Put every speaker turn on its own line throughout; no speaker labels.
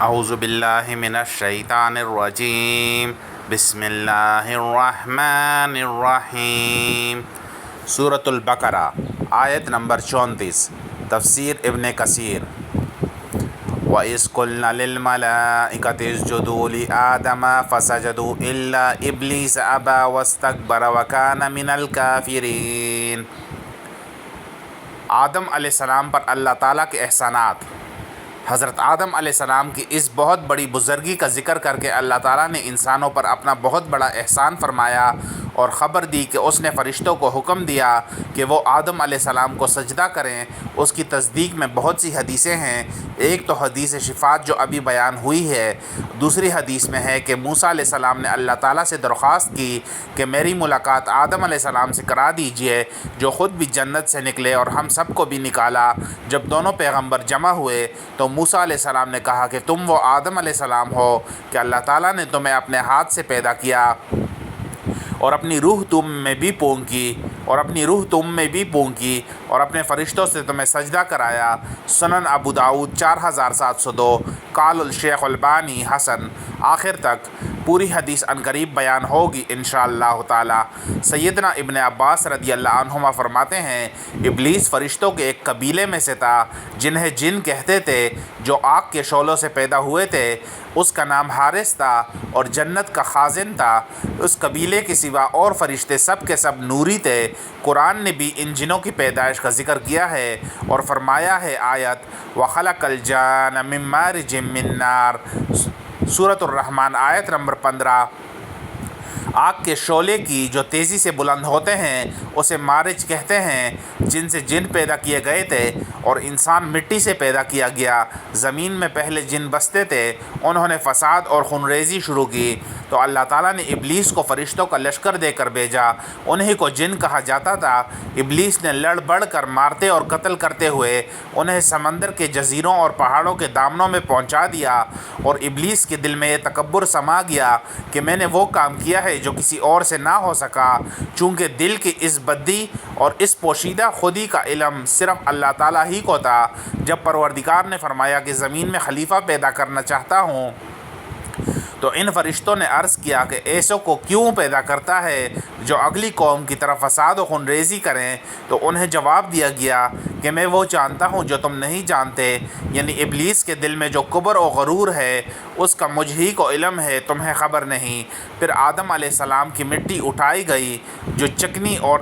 اعوذ باللہ من الشیطان الرجیم بسم اللہ الرحمن الرحیم۔ سورۃ البقرہ آیت نمبر 34۔ تفسیر ابن کثیر۔ وَإِذْ قُلْنَا لِلْمَلَائِكَةِ اسْجُدُوا لِآدَمَ فَسَجَدُوا إِلَّا إِبْلِيسَ أَبَى وَاسْتَكْبَرَ وَكَانَ مِنَ الْكَافِرِينَ۔ آدم علیہ السلام پر اللہ تعالیٰ کے احسانات۔ حضرت آدم علیہ السلام کی اس بہت بڑی بزرگی کا ذکر کر کے اللہ تعالیٰ نے انسانوں پر اپنا بہت بڑا احسان فرمایا اور خبر دی کہ اس نے فرشتوں کو حکم دیا کہ وہ آدم علیہ السلام کو سجدہ کریں۔ اس کی تصدیق میں بہت سی حدیثیں ہیں۔ ایک تو حدیث شفاعت جو ابھی بیان ہوئی ہے، دوسری حدیث میں ہے کہ موسیٰ علیہ السلام نے اللہ تعالیٰ سے درخواست کی کہ میری ملاقات آدم علیہ السلام سے کرا دیجئے، جو خود بھی جنت سے نکلے اور ہم سب کو بھی نکالا۔ جب دونوں پیغمبر جمع ہوئے تو موسیٰ علیہ السلام نے کہا کہ تم وہ آدم علیہ السلام ہو کہ اللہ تعالیٰ نے تمہیں اپنے ہاتھ سے پیدا کیا اور اپنی روح تم میں بھی پونکی اور اپنے فرشتوں سے تمہیں سجدہ کرایا۔ سنن ابو داؤد 4702۔ قال الشیخ البانی حسن۔ آخر تک پوری حدیث عنقریب بیان ہوگی انشاءاللہ تعالی۔ سیدنا ابن عباس رضی اللہ عنہما فرماتے ہیں، ابلیس فرشتوں کے ایک قبیلے میں سے تھا جنہیں جن کہتے تھے، جو آگ کے شعلوں سے پیدا ہوئے تھے۔ اس کا نام حارث تھا اور جنت کا خازن تھا۔ اس قبیلے کے سوا اور فرشتے سب کے سب نوری تھے۔ قرآن نے بھی ان جنوں کی پیدائش کا ذکر کیا ہے اور فرمایا ہے آیت وَخَلَقَ الْجَانَّ مِن مَارِجٍ مِّن نَار۔ سورۃ الرحمن آیت نمبر 15۔ آگ کے شعلے کی جو تیزی سے بلند ہوتے ہیں اسے مارج کہتے ہیں، جن سے جن پیدا کیے گئے تھے، اور انسان مٹی سے پیدا کیا گیا۔ زمین میں پہلے جن بستے تھے، انہوں نے فساد اور خونریزی شروع کی، تو اللہ تعالیٰ نے ابلیس کو فرشتوں کا لشکر دے کر بھیجا۔ انہی کو جن کہا جاتا تھا۔ ابلیس نے لڑ بڑھ کر مارتے اور قتل کرتے ہوئے انہیں سمندر کے جزیروں اور پہاڑوں کے دامنوں میں پہنچا دیا، اور ابلیس کے دل میں یہ تکبر سما گیا کہ میں نے وہ کام کیا ہے جو کسی اور سے نہ ہو سکا، چونکہ دل کی اس بدی اور اس پوشیدہ خودی کا علم صرف اللہ تعالیٰ ہی کو تھا۔ جب پروردگار نے فرمایا کہ زمین میں خلیفہ پیدا کرنا چاہتا ہوں، تو ان فرشتوں نے عرض کیا کہ ایسوں کو کیوں پیدا کرتا ہے جو اگلی قوم کی طرف فساد و خونریزی کریں؟ تو انہیں جواب دیا گیا کہ میں وہ جانتا ہوں جو تم نہیں جانتے، یعنی ابلیس کے دل میں جو کبر و غرور ہے اس کا مجھ ہی کو علم ہے، تمہیں خبر نہیں۔ پھر آدم علیہ السلام کی مٹی اٹھائی گئی جو چکنی اور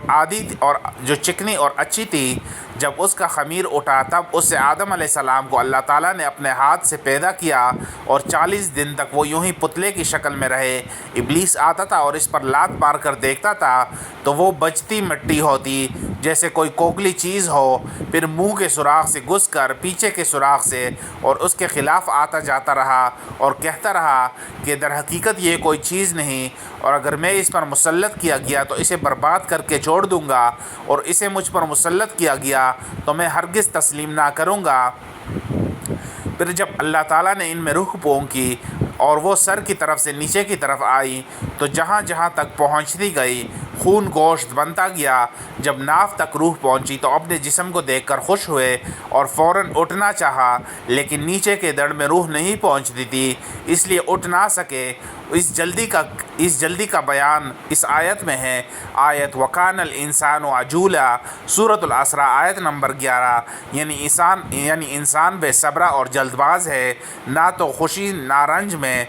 اچھی تھی۔ جب اس کا خمیر اٹھا تب اس سے آدم علیہ السلام کو اللہ تعالیٰ نے اپنے ہاتھ سے پیدا کیا، اور 40 دن تک وہ یوں ہی پتلے کی شکل میں رہے۔ ابلیس آتا تھا اور اس پر لات مار کر دیکھتا تھا تو وہ بجتی مٹی ہوتی جیسے کوئی کوکلی چیز ہو، پھر منہ کے سوراخ سے گھس کر پیچھے کے سوراخ سے، اور اس کے خلاف آتا جاتا رہا اور کہتا رہا کہ در حقیقت یہ کوئی چیز نہیں، اور اگر میں اس پر مسلط کیا گیا تو اسے برباد کر کے چھوڑ دوں گا، اور اسے مجھ پر مسلط کیا گیا تو میں ہرگز تسلیم نہ کروں گا۔ پھر جب اللہ تعالیٰ نے ان میں روح پونکی اور وہ سر کی طرف سے نیچے کی طرف آئی تو جہاں جہاں تک پہنچتی گئی خون گوشت بنتا گیا۔ جب ناف تک روح پہنچی تو اپنے جسم کو دیکھ کر خوش ہوئے اور فوراً اٹھنا چاہا، لیکن نیچے کے دڑ میں روح نہیں پہنچتی تھی، اس لیے اٹھ نہ سکے۔ اس جلدی کا بیان اس آیت میں ہے۔ آیت وَكَانَ الْإِنسَانُ عَجُولًا۔ سورۃ الاسراء آیت نمبر 11۔ یعنی انسان بے صبرا اور جلد باز ہے، نہ تو خوشی نہ رنج میں۔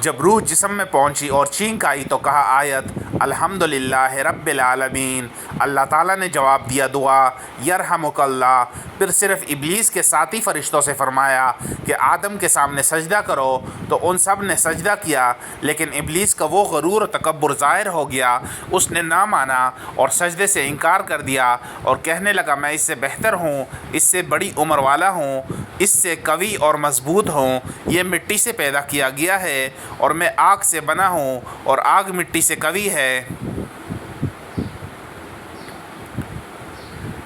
جب روح جسم میں پہنچی اور چینک آئی تو کہا آیت الحمدللہ رب العالمین۔ اللہ تعالیٰ نے جواب دیا دعا یرحمک اللہ۔ پھر صرف ابلیس کے ساتھی فرشتوں سے فرمایا کہ آدم کے سامنے سجدہ کرو، تو ان سب نے سجدہ کیا، لیکن ابلیس کا وہ غرور و تکبر ظاہر ہو گیا۔ اس نے نہ مانا اور سجدے سے انکار کر دیا اور کہنے لگا میں اس سے بہتر ہوں، اس سے بڑی عمر والا ہوں، اس سے قوی اور مضبوط ہوں۔ یہ مٹی سے پیدا کیا گیا ہے اور میں آگ سے بنا ہوں، اور آگ مٹی سے قوی ہے۔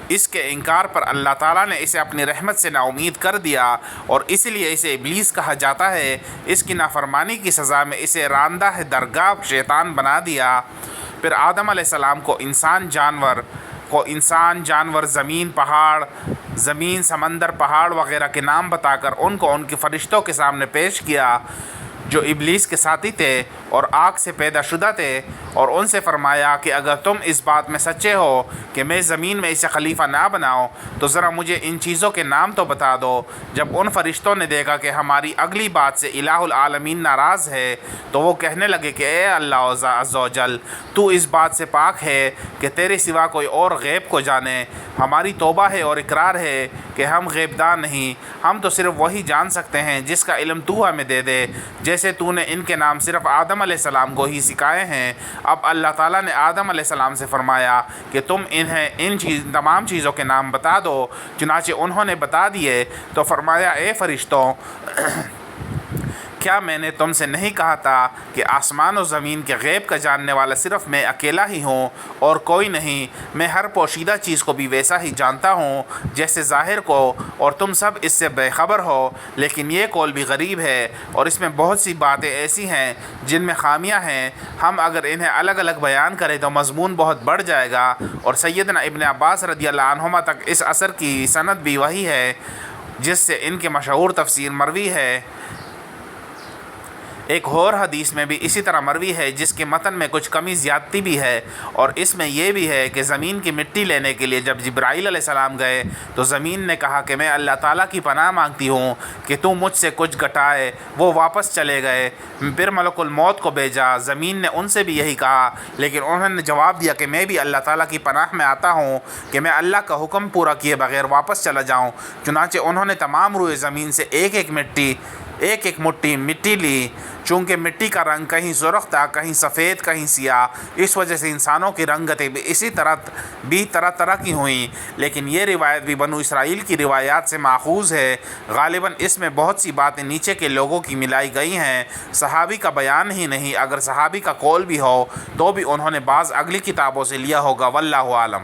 اس کے انکار پر اللہ تعالیٰ نے اسے اپنی رحمت سے نا امید کر دیا، اور اس لیے اسے ابلیس کہا جاتا ہے۔ اس کی نافرمانی کی سزا میں اسے راندہ درگاہ شیطان بنا دیا۔ پھر آدم علیہ السلام کو انسان جانور زمین پہاڑ زمین سمندر پہاڑ وغیرہ کے نام بتا کر ان کو ان کے فرشتوں کے سامنے پیش کیا جو ابلیس کے ساتھی تھے اور آگ سے پیدا شدہ تھے، اور ان سے فرمایا کہ اگر تم اس بات میں سچے ہو کہ میں زمین میں اسے خلیفہ نہ بناؤں تو ذرا مجھے ان چیزوں کے نام تو بتا دو۔ جب ان فرشتوں نے دیکھا کہ ہماری اگلی بات سے الہ العالمین ناراض ہے تو وہ کہنے لگے کہ اے اللہ عز و جل، تو اس بات سے پاک ہے کہ تیرے سوا کوئی اور غیب کو جانے۔ ہماری توبہ ہے اور اقرار ہے کہ ہم غیب دان نہیں، ہم تو صرف وہی جان سکتے ہیں جس کا علم تو ہمیں دے دے، جیسے تو نے ان کے نام صرف آدم علیہ السلام کو ہی سکھائے ہیں۔ اب اللہ تعالیٰ نے آدم علیہ السلام سے فرمایا کہ تم انہیں تمام چیزوں کے نام بتا دو۔ چنانچہ انہوں نے بتا دیے تو فرمایا اے فرشتوں، کیا میں نے تم سے نہیں کہا تھا کہ آسمان و زمین کے غیب کا جاننے والا صرف میں اکیلا ہی ہوں اور کوئی نہیں؟ میں ہر پوشیدہ چیز کو بھی ویسا ہی جانتا ہوں جیسے ظاہر کو، اور تم سب اس سے بے خبر ہو۔ لیکن یہ قول بھی غریب ہے اور اس میں بہت سی باتیں ایسی ہیں جن میں خامیاں ہیں، ہم اگر انہیں الگ الگ بیان کریں تو مضمون بہت بڑھ جائے گا۔ اور سیدنا ابن عباس رضی اللہ عنہما تک اس اثر کی سند بھی وہی ہے جس سے ان کے مشہور تفسیر مروی ہے۔ ایک اور حدیث میں بھی اسی طرح مروی ہے جس کے متن میں کچھ کمی زیادتی بھی ہے، اور اس میں یہ بھی ہے کہ زمین کی مٹی لینے کے لیے جب جبرائیل علیہ السلام گئے تو زمین نے کہا کہ میں اللہ تعالیٰ کی پناہ مانگتی ہوں کہ تو مجھ سے کچھ گٹائے۔ وہ واپس چلے گئے، پھر ملک الموت کو بھیجا، زمین نے ان سے بھی یہی کہا، لیکن انہوں نے جواب دیا کہ میں بھی اللہ تعالیٰ کی پناہ میں آتا ہوں کہ میں اللہ کا حکم پورا کیے بغیر واپس چلا جاؤں۔ چنانچہ انہوں نے تمام روئے زمین سے ایک ایک مٹھی مٹی لی، چونکہ مٹی کا رنگ کہیں سرخ تھا، کہیں سفید، کہیں سیاہ، اس وجہ سے انسانوں کی رنگتیں بھی اسی طرح طرح کی ہوئیں۔ لیکن یہ روایت بھی بنو اسرائیل کی روایات سے ماخوذ ہے، غالباً اس میں بہت سی باتیں نیچے کے لوگوں کی ملائی گئی ہیں، صحابی کا بیان ہی نہیں۔ اگر صحابی کا قول بھی ہو تو بھی انہوں نے بعض اگلی کتابوں سے لیا ہوگا، واللہ عالم۔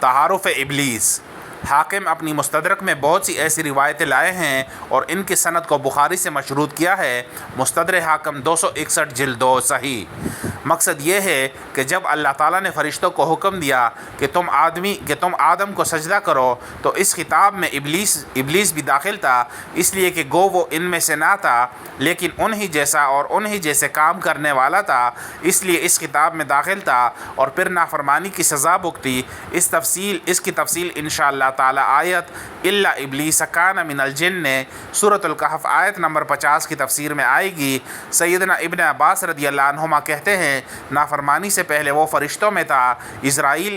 تعارف ابلیس۔ حاکم اپنی مستدرک میں بہت سی ایسی روایتیں لائے ہیں اور ان کی سند کو بخاری سے مشروط کیا ہے۔ مستدرک حاکم 261 جلد 2 صحیح۔ مقصد یہ ہے کہ جب اللہ تعالیٰ نے فرشتوں کو حکم دیا کہ تم آدم کو سجدہ کرو تو اس خطاب میں ابلیس بھی داخل تھا، اس لیے کہ گو وہ ان میں سے نہ تھا لیکن انہی جیسا اور انہی جیسے کام کرنے والا تھا، اس لیے اس خطاب میں داخل تھا اور پھر نافرمانی کی سزا بھگتی۔ اس کی تفصیل انشاءاللہ تعالی آیت الا ابلیس کان من الجن سورۃ الکہف آیت نمبر 50 کی تفسیر میں آئے گی۔ سیدنا ابن عباس رضی اللہ عنہما کہتے ہیں نافرمانی سے پہلے وہ فرشتوں میں تھا، عزازیل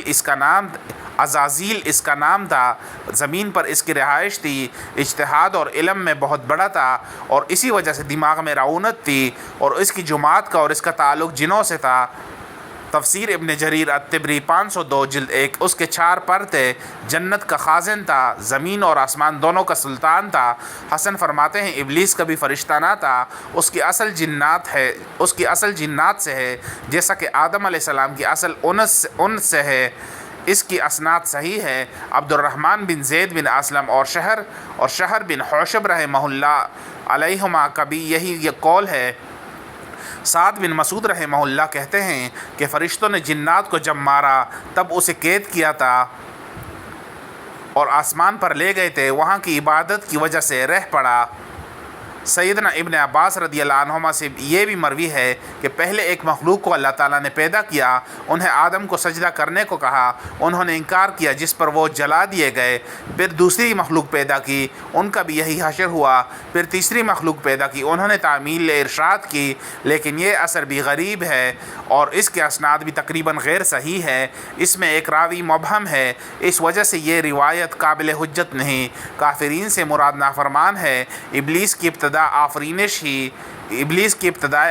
اس کا نام تھا، زمین پر اس کی رہائش تھی، اجتہاد اور علم میں بہت بڑا تھا اور اسی وجہ سے دماغ میں رعونت تھی، اور اس کی جماعت کا اور اس کا تعلق جنوں سے تھا۔ تفسیر ابن جریر الطبری 502 جلد 1۔ اس کے 4 پر تھے، جنت کا خازن تھا، زمین اور آسمان دونوں کا سلطان تھا۔ حسن فرماتے ہیں ابلیس کبھی فرشتہ نہ تھا، اس کی اصل جنات سے ہے، جیسا کہ آدم علیہ السلام کی اصل انس سے ہے۔ اس کی اسناد صحیح ہے۔ عبد الرحمن بن زید بن اسلم اور شہر بن حوشب رحمہ اللہ علیہما کا بھی یہی قول ہے۔ سعد بن مسعود رحمہ اللہ کہتے ہیں کہ فرشتوں نے جنات کو جب مارا تب اسے قید کیا تھا اور آسمان پر لے گئے تھے، وہاں کی عبادت کی وجہ سے رہ پڑا۔ سیدنا ابن عباس رضی اللہ عنہما سے یہ بھی مروی ہے کہ پہلے ایک مخلوق کو اللہ تعالیٰ نے پیدا کیا، انہیں آدم کو سجدہ کرنے کو کہا، انہوں نے انکار کیا جس پر وہ جلا دیے گئے۔ پھر دوسری مخلوق پیدا کی، ان کا بھی یہی حشر ہوا۔ پھر تیسری مخلوق پیدا کی، انہوں نے تعمیل ارشاد کی، لیکن یہ اثر بھی غریب ہے اور اس کے اسناد بھی تقریباً غیر صحیح ہے۔ اس میں ایک راوی مبہم ہے، اس وجہ سے یہ روایت قابل حجت نہیں۔ کافرین سے مراد نافرمان ہے۔ ابلیس کی ابتدائے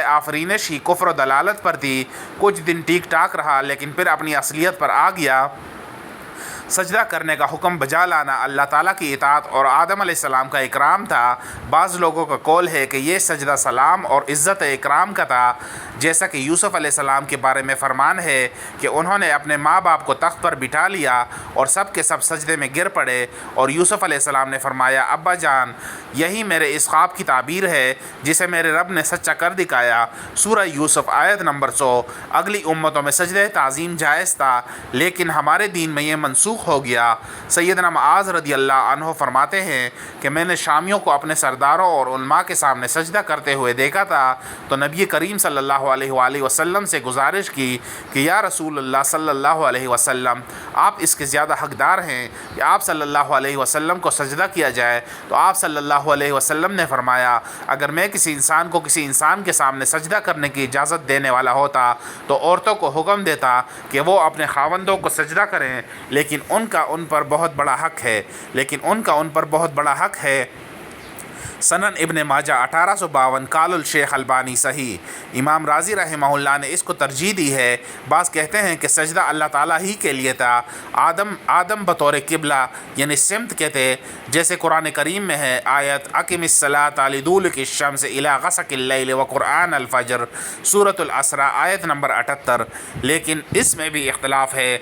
آفرینش ہی کفر و دلالت پر تھی، کچھ دن ٹھیک ٹھاک رہا لیکن پھر اپنی اصلیت پر آ گیا۔ سجدہ کرنے کا حکم بجا لانا اللہ تعالیٰ کی اطاعت اور آدم علیہ السلام کا اکرام تھا۔ بعض لوگوں کا قول ہے کہ یہ سجدہ سلام اور عزت اکرام کا تھا، جیسا کہ یوسف علیہ السلام کے بارے میں فرمان ہے کہ انہوں نے اپنے ماں باپ کو تخت پر بٹھا لیا اور سب کے سب سجدے میں گر پڑے، اور یوسف علیہ السلام نے فرمایا ابا جان یہی میرے اس خواب کی تعبیر ہے جسے میرے رب نے سچا کر دکھایا۔ سورہ یوسف آیت نمبر 100۔ اگلی امتوں میں سجدہ تعظیم جائز تھا لیکن ہمارے دین میں یہ منسوخ ہو گیا۔ سیدنا معاذ رضی اللہ عنہ فرماتے ہیں کہ میں نے شامیوں کو اپنے سرداروں اور علماء کے سامنے سجدہ کرتے ہوئے دیکھا تھا تو نبی کریم صلی اللہ علیہ وآلہ وسلم سے گزارش کی کہ یا رسول اللہ صلی اللہ علیہ وسلم آپ اس کے زیادہ حقدار ہیں کہ آپ صلی اللہ علیہ وسلم کو سجدہ کیا جائے، تو آپ صلی اللہ علیہ وسلم نے فرمایا اگر میں کسی انسان کو کسی انسان کے سامنے سجدہ کرنے کی اجازت دینے والا ہوتا تو عورتوں کو حکم دیتا کہ وہ اپنے خاوندوں کو سجدہ کریں، لیکن ان کا ان پر بہت بڑا حق ہے۔ سنن ابن ماجہ 1852۔ قال الشیخ البانی صحیح۔ امام رازی رحمہ اللہ نے اس کو ترجیح دی ہے۔ بعض کہتے ہیں کہ سجدہ اللہ تعالیٰ ہی کے لیے تھا، آدم بطور قبلہ یعنی سمت کے تھے، جیسے قرآن کریم میں ہے آیت اقم الصلاۃ لدلوک الشمس الی غسق اللیل وقرآن الفجر، سورۃ الاسراء آیت نمبر 78۔ لیکن اس میں بھی اختلاف ہے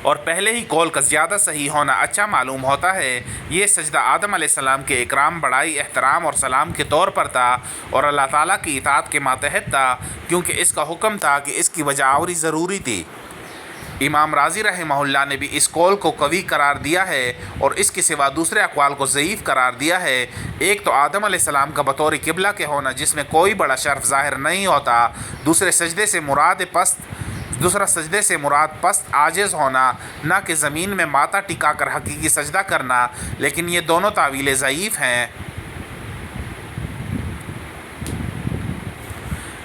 اور پہلے ہی قول کا زیادہ صحیح ہونا اچھا معلوم ہوتا ہے۔ یہ سجدہ آدم علیہ السلام کے اکرام، بڑائی، احترام اور سلام کے طور پر تھا اور اللہ تعالیٰ کی اطاعت کے ماتحت تھا، کیونکہ اس کا حکم تھا کہ اس کی وجہ آوری ضروری تھی۔ امام رازی رحمہ اللہ نے بھی اس قول کو قوی قرار دیا ہے اور اس کے سوا دوسرے اقوال کو ضعیف قرار دیا ہے۔ ایک تو آدم علیہ السلام کا بطور قبلہ کے ہونا جس میں کوئی بڑا شرف ظاہر نہیں ہوتا، دوسرا سجدے سے مراد پست عاجز ہونا، نہ کہ زمین میں ماتھا ٹکا کر حقیقی سجدہ کرنا، لیکن یہ دونوں تاویلیں ضعیف ہیں۔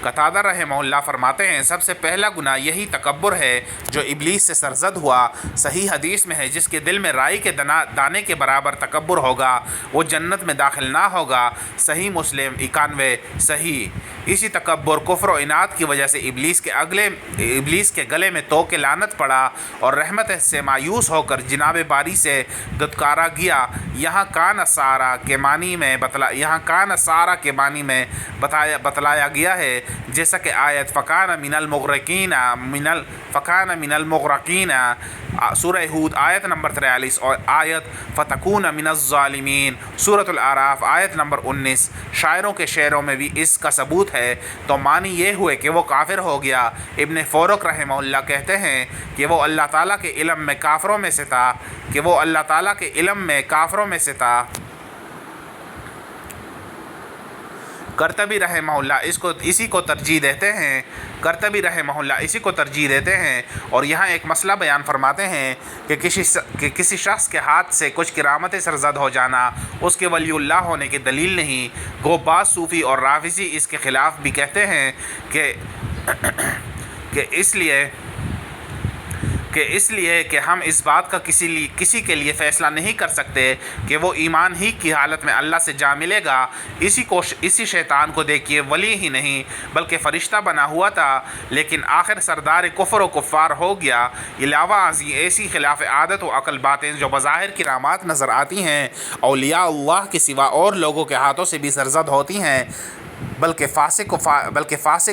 قتادہ رحمہ اللہ فرماتے ہیں سب سے پہلا گناہ یہی تکبر ہے جو ابلیس سے سرزد ہوا۔ صحیح حدیث میں ہے جس کے دل میں رائی کے دانے کے برابر تکبر ہوگا وہ جنت میں داخل نہ ہوگا۔ صحیح مسلم 91۔ صحیح اسی تکبر، کفر و عناد کی وجہ سے ابلیس کے گلے میں تو کے لعنت پڑا اور رحمت سے مایوس ہو کر جناب باری سے دتکارا گیا۔ یہاں کان سارا کے معنی میں بتلایا گیا ہے، جیسا کہ آیت فکان من المغرقین سورہ ہود آیت نمبر 43 اور آیت فتکون من الظالمین سورۃ الاعراف آیت نمبر 19۔ شاعروں کے شعروں میں بھی اس کا ثبوت ہے، تو معنی یہ ہوئے کہ وہ کافر ہو گیا۔ ابن فورق رحمہ اللہ کہتے ہیں کہ وہ اللہ تعالیٰ کے علم میں کافروں میں سے تھا۔ قرطبی رحمہ اللہ اسی کو ترجیح دیتے ہیں اور یہاں ایک مسئلہ بیان فرماتے ہیں کہ کسی شخص کے ہاتھ سے کچھ کرامتیں سرزد ہو جانا اس کے ولی اللہ ہونے کی دلیل نہیں۔ گو بعض صوفی اور رافضی اس کے خلاف بھی کہتے ہیں کہ اس لیے کہ ہم اس بات کا کسی کے لیے فیصلہ نہیں کر سکتے کہ وہ ایمان ہی کی حالت میں اللہ سے جا ملے گا۔ اسی شیطان کو دیکھیے ولی ہی نہیں بلکہ فرشتہ بنا ہوا تھا، لیکن آخر سردار کفر و کفار ہو گیا۔ علاوہ ازیں ایسی خلاف عادت و عقل باتیں جو بظاہر کرامات نظر آتی ہیں اولیاء اللہ کے سوا اور لوگوں کے ہاتھوں سے بھی سرزد ہوتی ہیں، بلکہ فاسق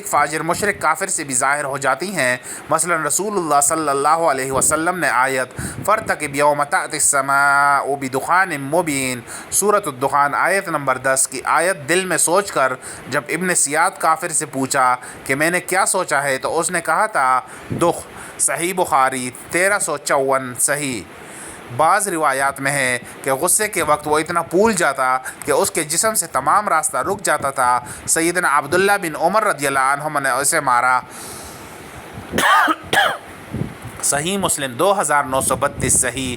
فاجر مشرک کافر سے بھی ظاہر ہو جاتی ہیں۔ مثلا رسول اللہ صلی اللہ علیہ وسلم نے آیت فارتقب یوم تأتی السماء بدخان مبین سورۃ الدخان آیت نمبر 10 کی آیت دل میں سوچ کر جب ابن سیاد کافر سے پوچھا کہ میں نے کیا سوچا ہے تو اس نے کہا تھا دخ۔ صحیح بخاری 1354۔ صحیح بعض روایات میں ہے کہ غصے کے وقت وہ اتنا پھول جاتا کہ اس کے جسم سے تمام راستہ رک جاتا تھا۔ سیدنا عبداللہ بن عمر رضی اللہ عنہما نے اسے مارا۔ صحیح مسلم 2932۔ صحیح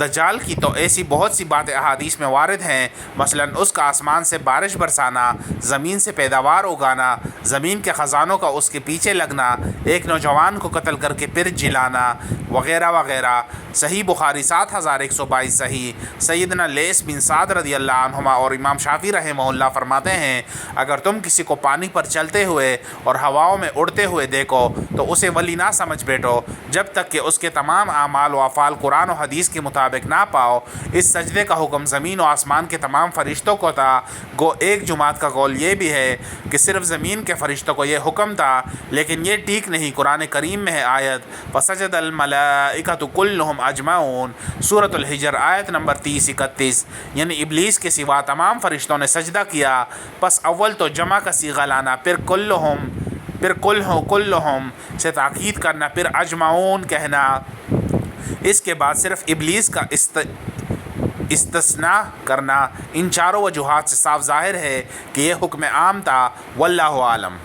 دجال کی تو ایسی بہت سی باتیں احادیث میں وارد ہیں، مثلاً اس کا آسمان سے بارش برسانا، زمین سے پیداوار اگانا، زمین کے خزانوں کا اس کے پیچھے لگنا، ایک نوجوان کو قتل کر کے پھر جلانا وغیرہ وغیرہ۔ صحیح بخاری 7122 صحیح۔ سیدنا لیث بن سعد رضی اللہ عنہما اور امام شافعی رحمہ اللہ فرماتے ہیں، اگر تم کسی کو پانی پر چلتے ہوئے اور ہواؤں میں اڑتے ہوئے دیکھو تو اسے ولی نہ سمجھ بیٹھو جب تک کہ اس کے تمام اعمال و افعال قرآن و حدیث کے مطابق نہ پاؤ۔ اس سجدے کا حکم زمین و آسمان کے تمام فرشتوں کو تھا۔ گو ایک جماعت کا قول یہ بھی ہے کہ صرف زمین کے فرشتوں کو یہ حکم تھا، لیکن یہ ٹھیک نہیں۔ قرآن کریم میں ہے آیت فسجد الملائکۃ کلھم اجمعون، سورۃ الحجر آیت نمبر 30-31، یعنی ابلیس کے سوا تمام فرشتوں نے سجدہ کیا۔ پس اول تو جمع کا صیغہ لانا، پھر کلھم سے تاکید کرنا، پھر اجمعون کہنا۔ اس کے بعد صرف ابلیس کا استثناء کرنا۔ ان چاروں وجوہات سے صاف ظاہر ہے کہ یہ حکم عام تھا، واللہ عالم۔